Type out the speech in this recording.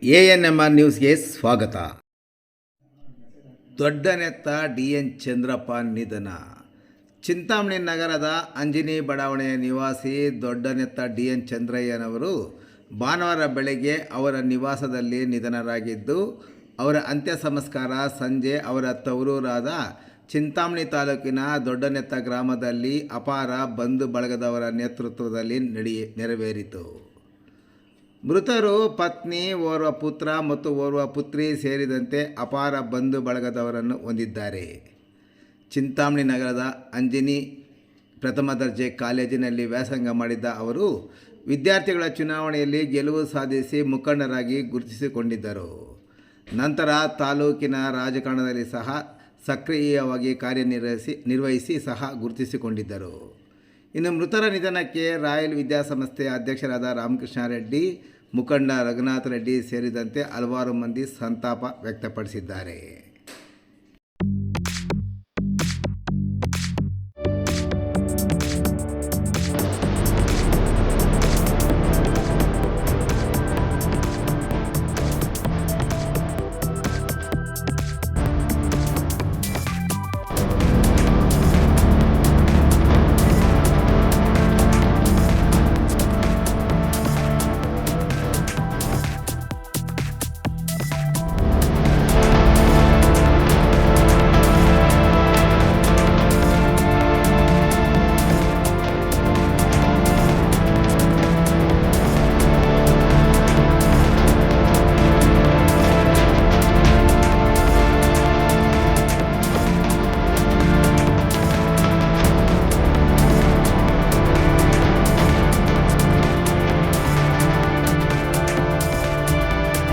ANMR ನ್ಯೂಸ್ಗೆ ಸ್ವಾಗತ. ದೊಡ್ಡನೆತ್ತ DN Chandrappa ನಿಧನ. ಚಿಂತಾಮಣಿ ನಗರದ ಅಂಜನಿ ಬಡಾವಣೆಯ ನಿವಾಸಿ ದೊಡ್ಡನೆತ್ತ DN ಚಂದ್ರಯ್ಯನವರು ಭಾನುವಾರ ಬೆಳಗ್ಗೆ ಅವರ ನಿವಾಸದಲ್ಲಿ ನಿಧನರಾಗಿದ್ದು, ಅವರ ಅಂತ್ಯ ಸಂಸ್ಕಾರ ಸಂಜೆ ಅವರ ತವರೂರಾದ ಚಿಂತಾಮಣಿ ತಾಲೂಕಿನ ದೊಡ್ಡನೆತ್ತ ಗ್ರಾಮದಲ್ಲಿ ಅಪಾರ ಬಂಧು ಬಳಗದವರ ನೇತೃತ್ವದಲ್ಲಿ ನೆರವೇರಿತು. ಮೃತರು ಪತ್ನಿ, ಓರ್ವ ಪುತ್ರ ಮತ್ತು ಓರ್ವ ಪುತ್ರಿ ಸೇರಿದಂತೆ ಅಪಾರ ಬಂಧು ಬಳಗದವರನ್ನು ಹೊಂದಿದ್ದಾರೆ. ಚಿಂತಾಮಣಿ ನಗರದ ಅಂಜನಿ ಪ್ರಥಮ ದರ್ಜೆ ಕಾಲೇಜಿನಲ್ಲಿ ವ್ಯಾಸಂಗ ಮಾಡಿದ್ದ ಅವರು ವಿದ್ಯಾರ್ಥಿಗಳ ಚುನಾವಣೆಯಲ್ಲಿ ಗೆಲುವು ಸಾಧಿಸಿ ಮುಖಂಡರಾಗಿ ಗುರುತಿಸಿಕೊಂಡಿದ್ದರು. ನಂತರ ತಾಲೂಕಿನ ರಾಜಕಾರಣದಲ್ಲಿ ಸಹ ಸಕ್ರಿಯವಾಗಿ ಕಾರ್ಯನಿರ್ವಹಿಸಿ ಸಹ ಗುರುತಿಸಿಕೊಂಡಿದ್ದರು. ಇನ್ನು ಮೃತರ ನಿಧನಕ್ಕೆ ರಾಯಲ್ ವಿದ್ಯಾಸಂಸ್ಥೆಯ ಅಧ್ಯಕ್ಷರಾದ ರಾಮಕೃಷ್ಣ ರೆಡ್ಡಿ, ಮುಖಂಡ ರಘುನಾಥ ರೆಡ್ಡಿ ಸೇರಿದಂತೆ ಹಲವಾರು ಮಂದಿ ಸಂತಾಪ ವ್ಯಕ್ತಪಡಿಸಿದ್ದಾರೆ.